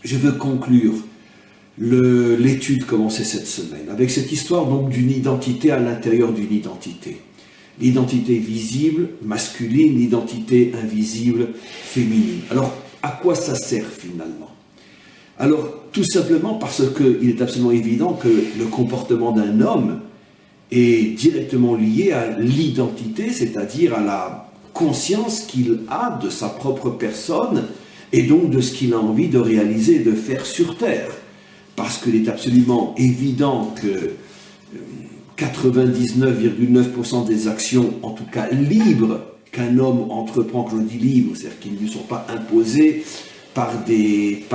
je veux conclure l'étude commencée cette semaine avec cette histoire donc d'une identité à l'intérieur d'une identité. L'identité visible, masculine, l'identité invisible, féminine. Alors, à quoi ça sert finalement? Alors, tout simplement parce qu'il est absolument évident que le comportement d'un homme est directement lié à l'identité, c'est-à-dire à la conscience qu'il a de sa propre personne et donc de ce qu'il a envie de réaliser et de faire sur Terre. Parce qu'il est absolument évident que 99,9% des actions, en tout cas libres, qu'un homme entreprend, quand je dis libre, c'est-à-dire qu'ils ne lui sont pas imposés par des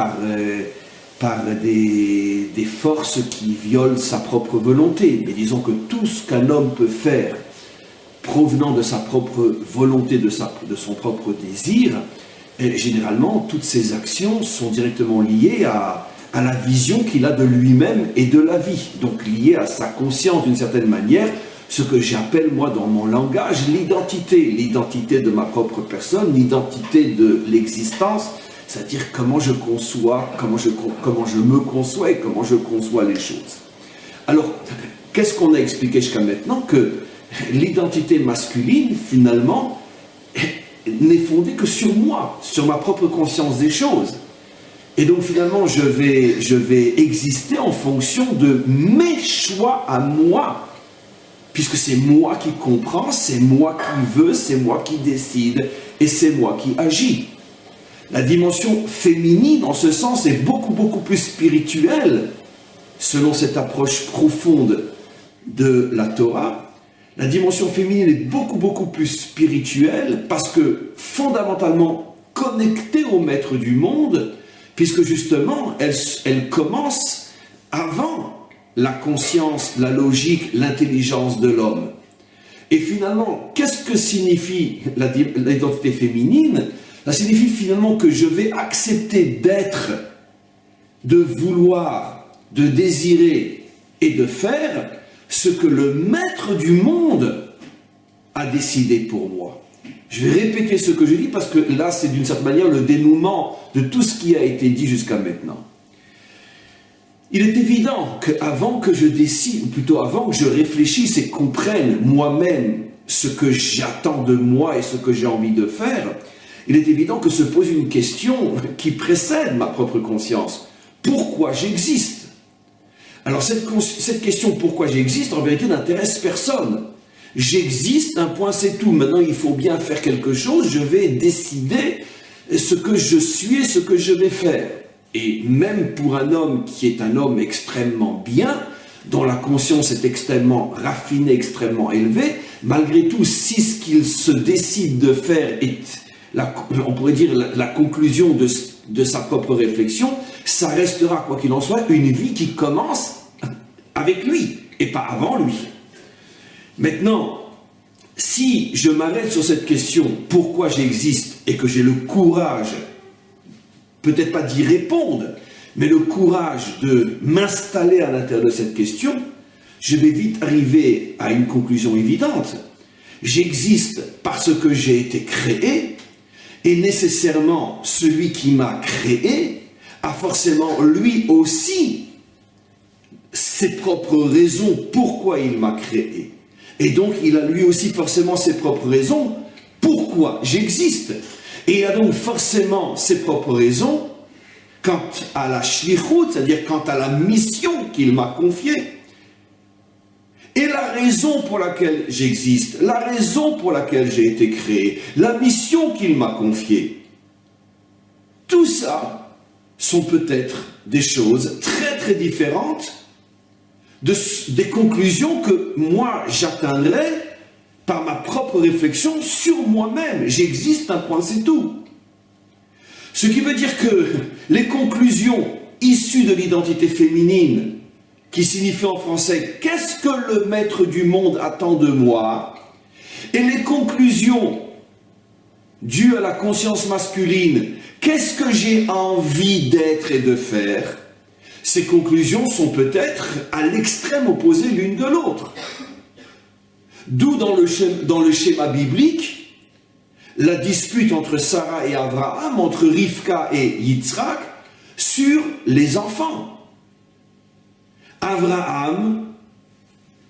forces qui violent sa propre volonté. Mais disons que tout ce qu'un homme peut faire provenant de sa propre volonté, de son propre désir, généralement, toutes ces actions sont directement liées à la vision qu'il a de lui-même et de la vie, donc liées à sa conscience d'une certaine manière, ce que j'appelle moi dans mon langage l'identité de ma propre personne, l'identité de l'existence, c'est-à-dire comment je conçois, comment je me conçois et comment je conçois les choses. Alors, qu'est-ce qu'on a expliqué jusqu'à maintenant? Que l'identité masculine, finalement, n'est fondée que sur moi, sur ma propre conscience des choses. Et donc finalement, je vais exister en fonction de mes choix à moi, puisque c'est moi qui comprends, c'est moi qui veux, c'est moi qui décide, et c'est moi qui agis. La dimension féminine, en ce sens, est beaucoup plus spirituelle, selon cette approche profonde de la Torah. La dimension féminine est beaucoup plus spirituelle, parce que fondamentalement connectée au maître du monde, puisque justement, elle commence avant la conscience, la logique, l'intelligence de l'homme. Et finalement, qu'est-ce que signifie l'identité féminine? Ça signifie finalement que je vais accepter d'être, de vouloir, de désirer et de faire ce que le maître du monde a décidé pour moi. Je vais répéter ce que je dis parce que là, c'est d'une certaine manière le dénouement de tout ce qui a été dit jusqu'à maintenant. Il est évident qu'avant que je décide, ou plutôt avant que je réfléchisse et comprenne moi-même ce que j'attends de moi et ce que j'ai envie de faire, il est évident que se pose une question qui précède ma propre conscience. Pourquoi j'existe? Alors cette question pourquoi j'existe, en vérité, n'intéresse personne. J'existe, un point c'est tout. Maintenant, il faut bien faire quelque chose. Je vais décider ce que je suis et ce que je vais faire. Et même pour un homme qui est un homme extrêmement bien, dont la conscience est extrêmement raffinée, extrêmement élevée, malgré tout, si ce qu'il se décide de faire est, on pourrait dire, la conclusion de sa propre réflexion, ça restera, quoi qu'il en soit, une vie qui commence avec lui et pas avant lui. Maintenant, si je m'arrête sur cette question « pourquoi j'existe » et que j'ai le courage, peut-être pas d'y répondre, mais le courage de m'installer à l'intérieur de cette question, je vais vite arriver à une conclusion évidente. J'existe parce que j'ai été créé, et nécessairement celui qui m'a créé a forcément lui aussi ses propres raisons pourquoi il m'a créé. Et donc, il a lui aussi forcément ses propres raisons pourquoi j'existe. Et il a donc forcément ses propres raisons quant à la shlichut, c'est-à-dire quant à la mission qu'il m'a confiée. Et la raison pour laquelle j'existe, la raison pour laquelle j'ai été créé, la mission qu'il m'a confiée. Tout ça sont peut-être des choses très différentes des conclusions que moi j'atteindrai par ma propre réflexion sur moi-même. J'existe, un point c'est tout. Ce qui veut dire que les conclusions issues de l'identité féminine, qui signifie en français « qu'est-ce que le maître du monde attend de moi ?» et les conclusions dues à la conscience masculine « qu'est-ce que j'ai envie d'être et de faire ?» Ces conclusions sont peut-être à l'extrême opposé l'une de l'autre. D'où dans le schéma biblique, la dispute entre Sarah et Abraham, entre Rivka et Yitzhak, sur les enfants. Abraham,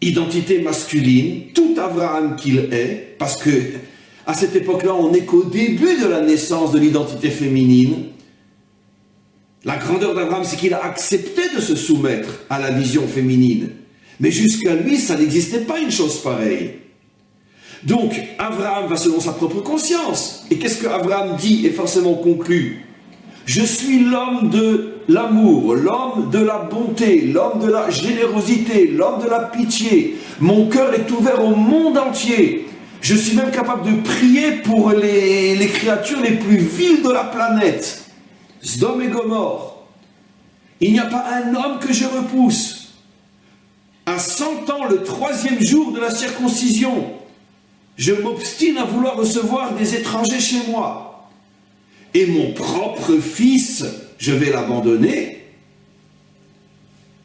identité masculine, tout Abraham qu'il est, parce que à cette époque-là, on n'est qu'au début de la naissance de l'identité féminine. La grandeur d'Abraham, c'est qu'il a accepté de se soumettre à la vision féminine. Mais jusqu'à lui, ça n'existait pas une chose pareille. Donc, Abraham va selon sa propre conscience. Et qu'est-ce que Abraham dit et forcément conclut? Je suis l'homme de l'amour, l'homme de la bonté, l'homme de la générosité, l'homme de la pitié. Mon cœur est ouvert au monde entier. Je suis même capable de prier pour les créatures les plus viles de la planète. Sodome et Gomorrhe. Il n'y a pas un homme que je repousse. À 100 ans, le 3e jour de la circoncision, je m'obstine à vouloir recevoir des étrangers chez moi. Et mon propre fils, je vais l'abandonner.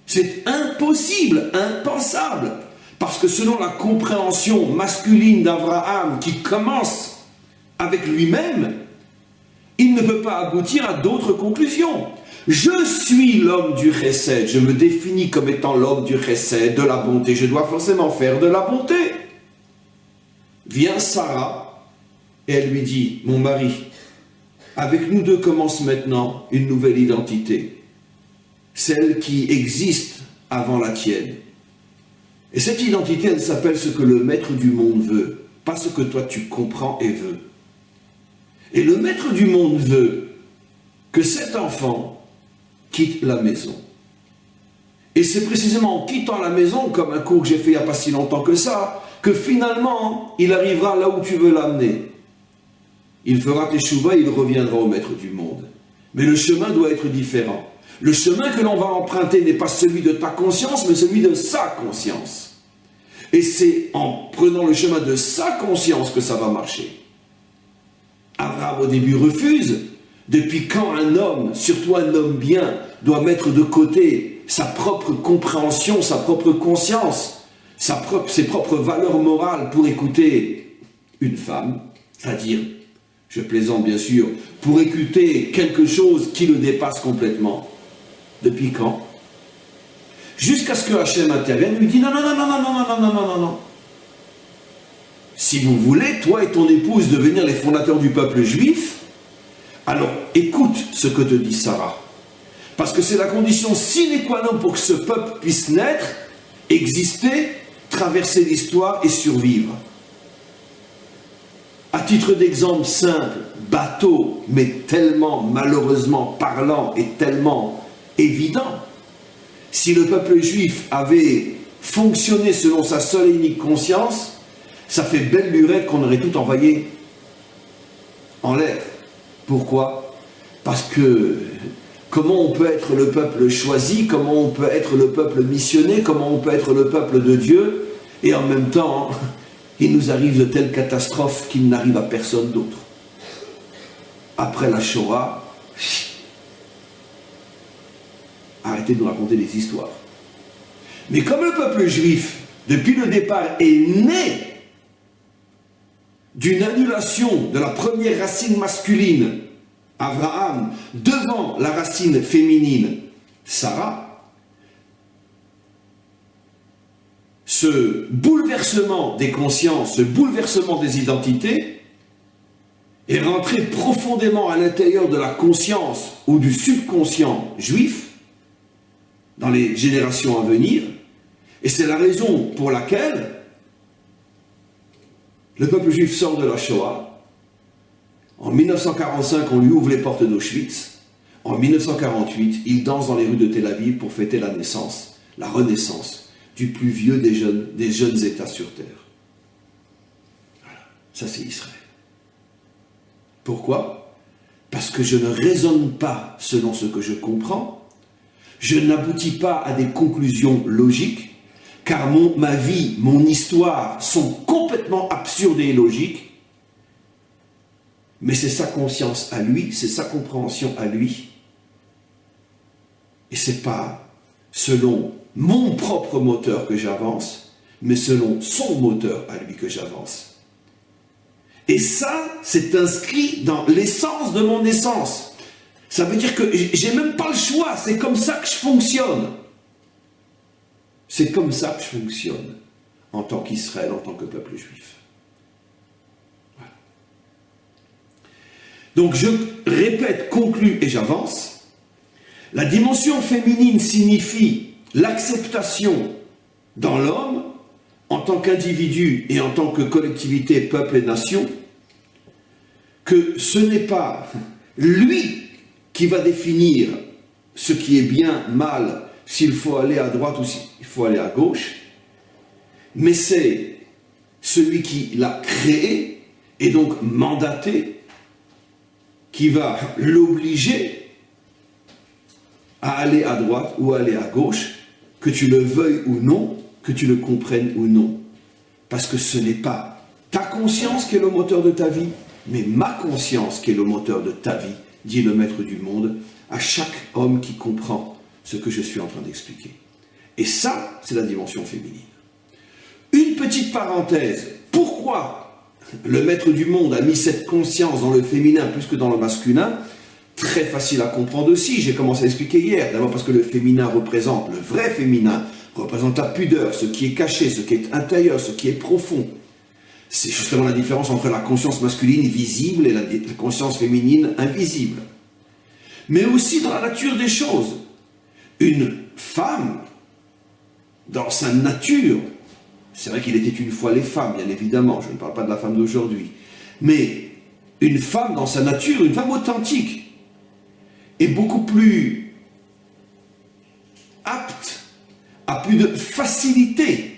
C'est impossible, impensable. Parce que selon la compréhension masculine d'Abraham qui commence avec lui-même, il ne peut pas aboutir à d'autres conclusions. Je suis l'homme du chesed, je me définis comme étant l'homme du chesed, de la bonté, je dois forcément faire de la bonté. Vient Sarah et elle lui dit, mon mari, avec nous deux commence maintenant une nouvelle identité, celle qui existe avant la tienne. Et cette identité, elle s'appelle ce que le maître du monde veut, pas ce que toi tu comprends et veux. Et le maître du monde veut que cet enfant quitte la maison. Et c'est précisément en quittant la maison, comme un cours que j'ai fait il n'y a pas si longtemps que ça, que finalement, il arrivera là où tu veux l'amener. Il fera teshuva, il reviendra au maître du monde. Mais le chemin doit être différent. Le chemin que l'on va emprunter n'est pas celui de ta conscience, mais celui de sa conscience. Et c'est en prenant le chemin de sa conscience que ça va marcher. Abraham au début refuse. Depuis quand un homme, surtout un homme bien, doit mettre de côté sa propre compréhension, sa propre conscience, ses propres valeurs morales pour écouter une femme, c'est-à-dire, je plaisante bien sûr, pour écouter quelque chose qui le dépasse complètement. Depuis quand? Jusqu'à ce que Hachem intervienne et lui dit non, non, non, non, non, non, non, non, non, non, non. Si vous voulez, toi et ton épouse, devenir les fondateurs du peuple juif, alors écoute ce que te dit Sarah. Parce que c'est la condition sine qua non pour que ce peuple puisse naître, exister, traverser l'histoire et survivre. À titre d'exemple simple, bateau, mais tellement malheureusement parlant et tellement évident, si le peuple juif avait fonctionné selon sa seule et unique conscience, ça fait belle lurette qu'on aurait tout envoyé en l'air. Pourquoi? Parce que comment on peut être le peuple choisi, comment on peut être le peuple missionné, comment on peut être le peuple de Dieu, et en même temps, il nous arrive de telles catastrophes qu'il n'arrive à personne d'autre. Après la Shoah, arrêtez de nous raconter des histoires. Mais comme le peuple juif, depuis le départ, est né d'une annulation de la première racine masculine, Abraham, devant la racine féminine, Sarah, ce bouleversement des consciences, ce bouleversement des identités, est rentré profondément à l'intérieur de la conscience ou du subconscient juif, dans les générations à venir, et c'est la raison pour laquelle le peuple juif sort de la Shoah. En 1945, on lui ouvre les portes d'Auschwitz. En 1948, il danse dans les rues de Tel Aviv pour fêter la naissance, la renaissance du plus vieux des jeunes États sur Terre. Voilà. Ça, c'est Israël. Pourquoi? Parce que je ne raisonne pas selon ce que je comprends. Je n'aboutis pas à des conclusions logiques, car ma vie, mon histoire sont complètement absurdes et illogiques. Mais c'est sa conscience à lui, c'est sa compréhension à lui. Et c'est pas selon mon propre moteur que j'avance, mais selon son moteur à lui que j'avance. Et ça, c'est inscrit dans l'essence de mon essence. Ça veut dire que j'ai même pas le choix, c'est comme ça que je fonctionne. C'est comme ça que je fonctionne, en tant qu'Israël, en tant que peuple juif. Voilà. Donc je répète, conclue et j'avance. La dimension féminine signifie l'acceptation dans l'homme, en tant qu'individu et en tant que collectivité, peuple et nation, que ce n'est pas lui qui va définir ce qui est bien, mal, s'il faut aller à droite ou s'il faut aller à gauche, mais c'est celui qui l'a créé et donc mandaté qui va l'obliger à aller à droite ou à aller à gauche, que tu le veuilles ou non, que tu le comprennes ou non. Parce que ce n'est pas ta conscience qui est le moteur de ta vie, mais ma conscience qui est le moteur de ta vie, dit le Maître du monde, à chaque homme qui comprend ce que je suis en train d'expliquer. Et ça, c'est la dimension féminine. Une petite parenthèse, pourquoi le Maître du monde a mis cette conscience dans le féminin plus que dans le masculin? Très facile à comprendre aussi, j'ai commencé à expliquer hier. D'abord parce que le féminin représente, le vrai féminin, représente la pudeur, ce qui est caché, ce qui est intérieur, ce qui est profond. C'est justement la différence entre la conscience masculine visible et la conscience féminine invisible. Mais aussi dans la nature des choses. Une femme, dans sa nature, c'est vrai qu'il était une fois les femmes, bien évidemment, je ne parle pas de la femme d'aujourd'hui, mais une femme dans sa nature, une femme authentique, est beaucoup plus apte, a plus de facilité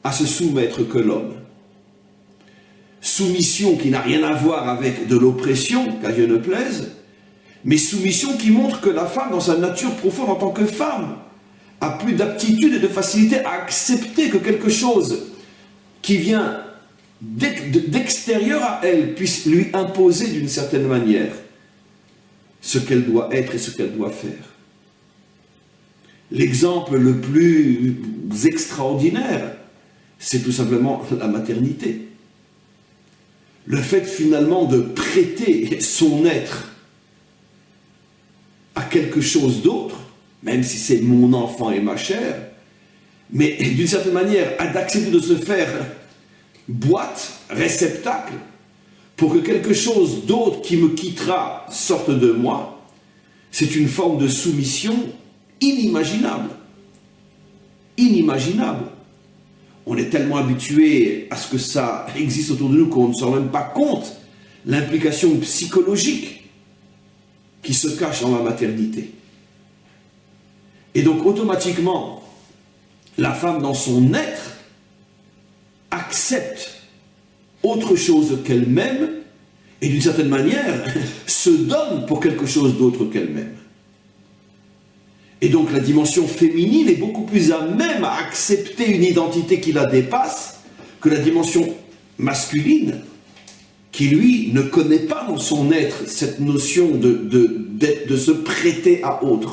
à se soumettre que l'homme. Soumission qui n'a rien à voir avec de l'oppression, qu'à Dieu ne plaise, mais soumission qui montre que la femme, dans sa nature profonde en tant que femme, a plus d'aptitude et de facilité à accepter que quelque chose qui vient d'extérieur à elle puisse lui imposer d'une certaine manière ce qu'elle doit être et ce qu'elle doit faire. L'exemple le plus extraordinaire, c'est tout simplement la maternité. Le fait finalement de prêter son être à quelque chose d'autre, même si c'est mon enfant et ma chair, mais d'une certaine manière, d'accepter de se faire boîte, réceptacle, pour que quelque chose d'autre qui me quittera sorte de moi, c'est une forme de soumission inimaginable. Inimaginable. On est tellement habitué à ce que ça existe autour de nous qu'on ne se rend même pas compte l'implication psychologique qui se cache dans la maternité. Et donc automatiquement, la femme dans son être accepte autre chose qu'elle-même et d'une certaine manière se donne pour quelque chose d'autre qu'elle-même. Et donc la dimension féminine est beaucoup plus à même à accepter une identité qui la dépasse que la dimension masculine qui lui ne connaît pas dans son être cette notion de se prêter à autre.